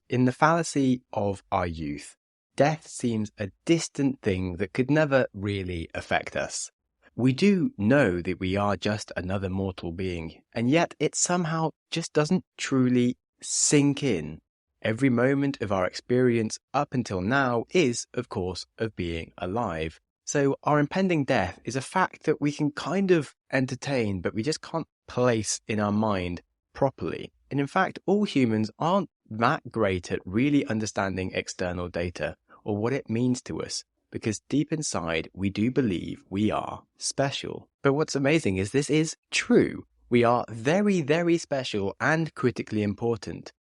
In the fallacy of our youth, death seems a distant thing that could never really affect us. We do know that we are just another mortal being, and yet it somehow just doesn't truly sink in. Every moment of our experience up until now is, of course, of being alive. So our impending death is a fact that we can kind of entertain, but we just can't place in our mind properly. And in fact, all humans aren't that great at really understanding external data or what it means to us, because deep inside we do believe we are special. But what's amazing is this is true. We are very, very special and critically important.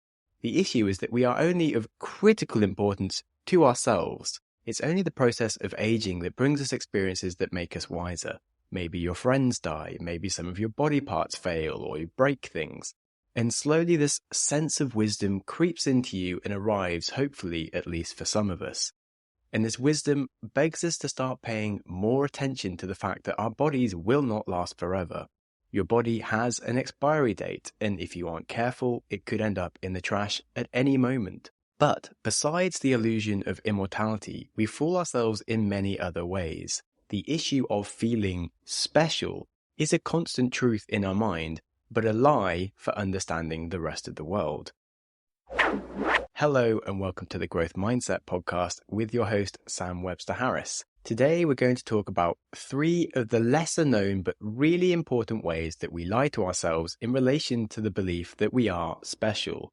The issue is that we are only of critical importance to ourselves. It's only the process of aging that brings us experiences that make us wiser. Maybe your friends die, maybe some of your body parts fail, or you break things. And slowly this sense of wisdom creeps into you and arrives, hopefully, at least for some of us. And this wisdom begs us to start paying more attention to the fact that our bodies will not last forever. Your body has an expiry date, and if you aren't careful, it could end up in the trash at any moment. But besides the illusion of immortality, we fool ourselves in many other ways. The issue of feeling special is a constant truth in our mind, but a lie for understanding the rest of the world. Hello and welcome to the Growth Mindset Podcast with your host, Sam Webster Harris. Today we're going to talk about 3 of the lesser known but really important ways that we lie to ourselves in relation to the belief that we are special.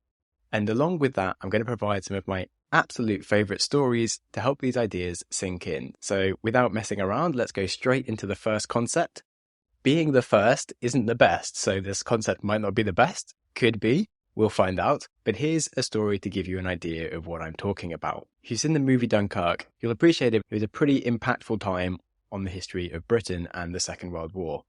And along with that, I'm going to provide some of my absolute favorite stories to help these ideas sink in. So without messing around, let's go straight into the first concept. Being the first isn't the best, so this concept might not be the best. Could be. We'll find out. But here's a story to give you an idea of what I'm talking about. If you've seen the movie Dunkirk, you'll appreciate it. It was a pretty impactful time on the history of Britain and the Second World War.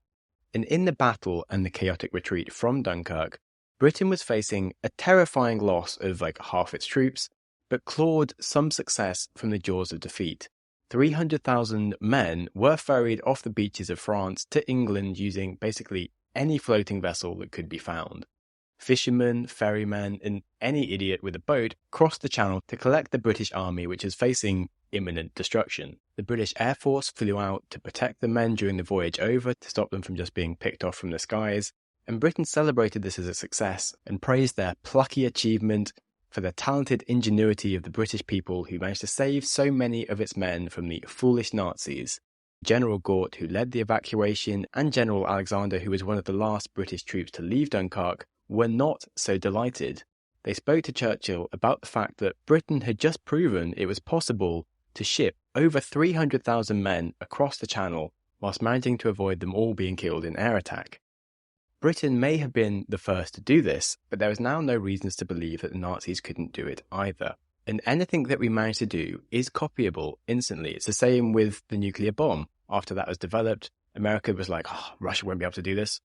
And in the battle and the chaotic retreat from Dunkirk, Britain was facing a terrifying loss of like half its troops, but clawed some success from the jaws of defeat. 300,000 men were ferried off the beaches of France to England using basically any floating vessel that could be found. Fishermen, ferrymen, and any idiot with a boat crossed the channel to collect the British army, which is facing imminent destruction. The British Air Force flew out to protect the men during the voyage over to stop them from just being picked off from the skies, and Britain celebrated this as a success and praised their plucky achievement for the talented ingenuity of the British people who managed to save so many of its men from the foolish Nazis. General Gort, who led the evacuation, and General Alexander, who was one of the last British troops to leave Dunkirk, were not so delighted. They spoke to Churchill about the fact that Britain had just proven it was possible to ship over 300,000 men across the Channel whilst managing to avoid them all being killed in air attack. Britain may have been the first to do this, but there is now no reasons to believe that the Nazis couldn't do it either. And anything that we manage to do is copyable instantly. It's the same with the nuclear bomb. After that was developed, America was like, Russia won't be able to do this.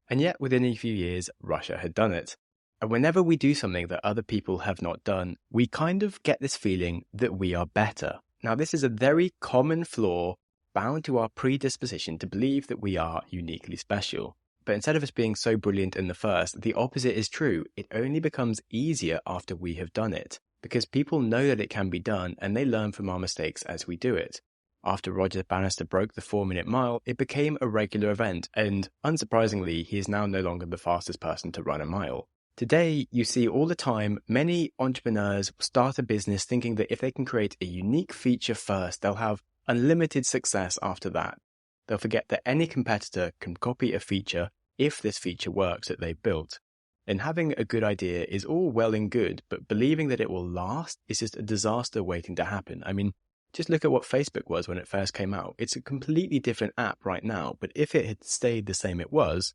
And yet within a few years, Russia had done it. And whenever we do something that other people have not done, we kind of get this feeling that we are better. Now, this is a very common flaw bound to our predisposition to believe that we are uniquely special. But instead of us being so brilliant in the first, the opposite is true. It only becomes easier after we have done it, because people know that it can be done and they learn from our mistakes as we do it. After Roger Bannister broke the 4-minute mile, it became a regular event, and unsurprisingly, he is now no longer the fastest person to run a mile. Today, you see all the time, many entrepreneurs start a business thinking that if they can create a unique feature first, they'll have unlimited success after that. They'll forget that any competitor can copy a feature if this feature works that they've built. And having a good idea is all well and good, but believing that it will last is just a disaster waiting to happen. I mean, just look at what Facebook was when it first came out. It's a completely different app right now, but if it had stayed the same it was,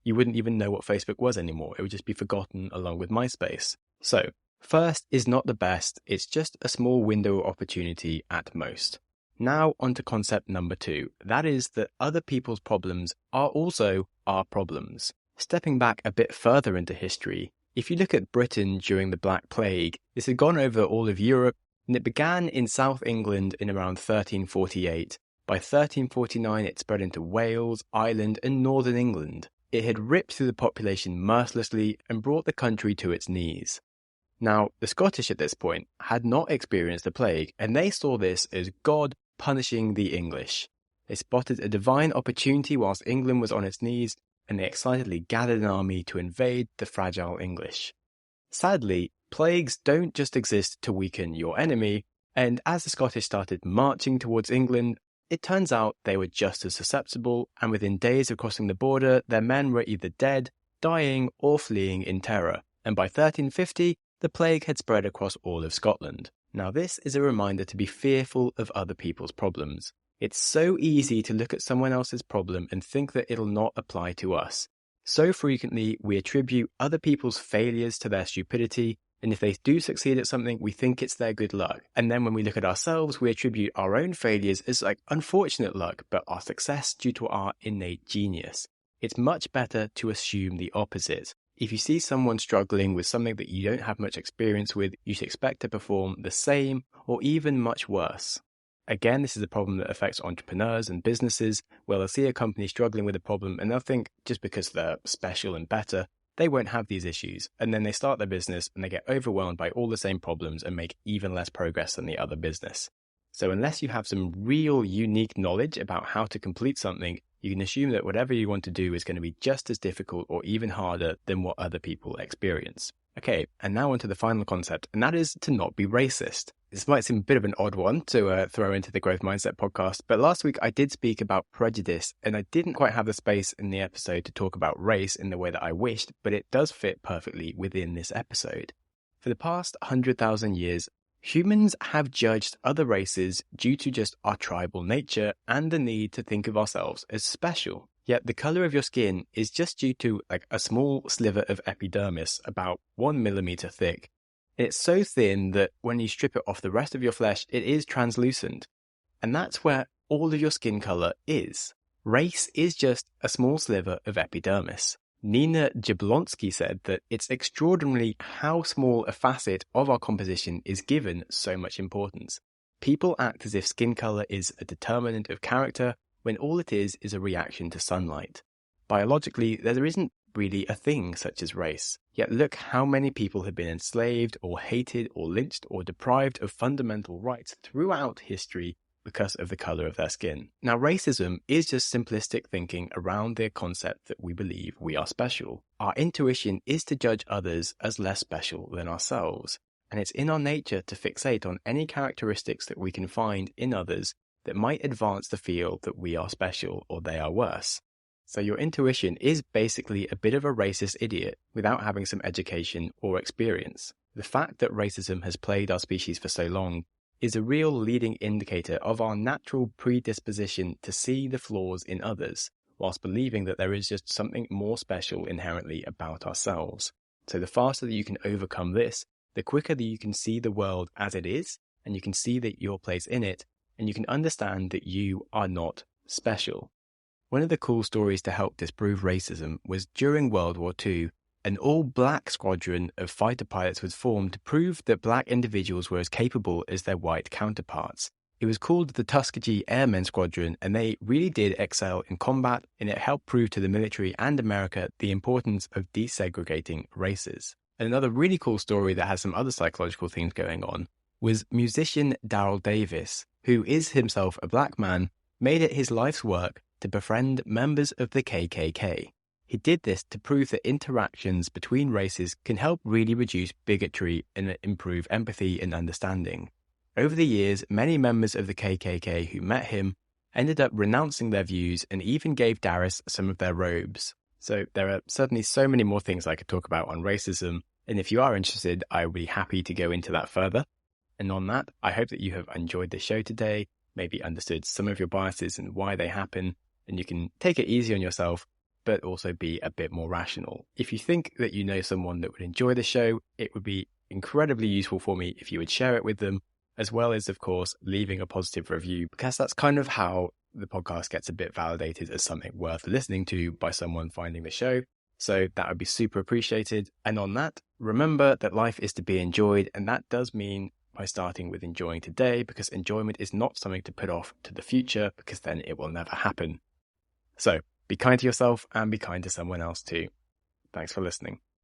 you wouldn't even know what Facebook was anymore. It would just be forgotten along with MySpace. So, first is not the best, it's just a small window of opportunity at most. Now on to concept number 2. That is that other people's problems are also our problems. Stepping back a bit further into history, if you look at Britain during the Black Plague, this had gone over all of Europe, and it began in South England in around 1348. By 1349 it spread into Wales, Ireland and northern England. It had ripped through the population mercilessly and brought the country to its knees. Now, the Scottish at this point had not experienced the plague, and they saw this as God punishing the English. They spotted a divine opportunity whilst England was on its knees, and they excitedly gathered an army to invade the fragile English. Sadly, plagues don't just exist to weaken your enemy, and as the Scottish started marching towards England, it turns out they were just as susceptible, and within days of crossing the border, their men were either dead, dying, or fleeing in terror. And by 1350, the plague had spread across all of Scotland. Now, this is a reminder to be fearful of other people's problems. It's so easy to look at someone else's problem and think that it'll not apply to us. So frequently, we attribute other people's failures to their stupidity, and if they do succeed at something, we think it's their good luck. And then when we look at ourselves, we attribute our own failures as like unfortunate luck, but our success due to our innate genius. It's much better to assume the opposite. If you see someone struggling with something that you don't have much experience with, you should expect to perform the same or even much worse. Again, this is a problem that affects entrepreneurs and businesses, where they'll see a company struggling with a problem and they'll think just because they're special and better, they won't have these issues. And then they start their business and they get overwhelmed by all the same problems and make even less progress than the other business. So unless you have some real unique knowledge about how to complete something, you can assume that whatever you want to do is going to be just as difficult or even harder than what other people experience. Okay, and now onto the final concept, and that is to not be racist. This might seem a bit of an odd one to throw into the Growth Mindset podcast, but last week I did speak about prejudice, and I didn't quite have the space in the episode to talk about race in the way that I wished, but it does fit perfectly within this episode. For the past 100,000 years, humans have judged other races due to just our tribal nature and the need to think of ourselves as special. Yet the color of your skin is just due to like a small sliver of epidermis, about 1 millimeter thick. It's so thin that when you strip it off the rest of your flesh, it is translucent. And that's where all of your skin color is. Race is just a small sliver of epidermis. Nina Jablonski said that it's extraordinary how small a facet of our composition is given so much importance. People act as if skin color is a determinant of character, when all it is a reaction to sunlight. Biologically, there isn't really a thing such as race. Yet look how many people have been enslaved or hated or lynched or deprived of fundamental rights throughout history because of the color of their skin. Now, racism is just simplistic thinking around the concept that we believe we are special. Our intuition is to judge others as less special than ourselves, and it's in our nature to fixate on any characteristics that we can find in others that might advance the feel that we are special or they are worse. So your intuition is basically a bit of a racist idiot without having some education or experience. The fact that racism has plagued our species for so long is a real leading indicator of our natural predisposition to see the flaws in others, whilst believing that there is just something more special inherently about ourselves. So the faster that you can overcome this, the quicker that you can see the world as it is, and you can see that your place in it, and you can understand that you are not special. One of the cool stories to help disprove racism was during World War II, an all-black squadron of fighter pilots was formed to prove that black individuals were as capable as their white counterparts. It was called the Tuskegee Airmen Squadron, and they really did excel in combat, and it helped prove to the military and America the importance of desegregating races. And another really cool story that has some other psychological themes going on was musician Daryl Davis, who is himself a black man, made it his life's work to befriend members of the KKK. He did this to prove that interactions between races can help really reduce bigotry and improve empathy and understanding. Over the years, many members of the KKK who met him ended up renouncing their views and even gave Darius some of their robes. So there are certainly so many more things I could talk about on racism, and if you are interested, I would be happy to go into that further. And on that, I hope that you have enjoyed the show today, maybe understood some of your biases and why they happen, and you can take it easy on yourself, but also be a bit more rational. If you think that you know someone that would enjoy the show, it would be incredibly useful for me if you would share it with them, as well as, of course, leaving a positive review, because that's kind of how the podcast gets a bit validated as something worth listening to by someone finding the show. So that would be super appreciated. And on that, remember that life is to be enjoyed, and that does mean by starting with enjoying today, because enjoyment is not something to put off to the future, because then it will never happen. So be kind to yourself and be kind to someone else too. Thanks for listening.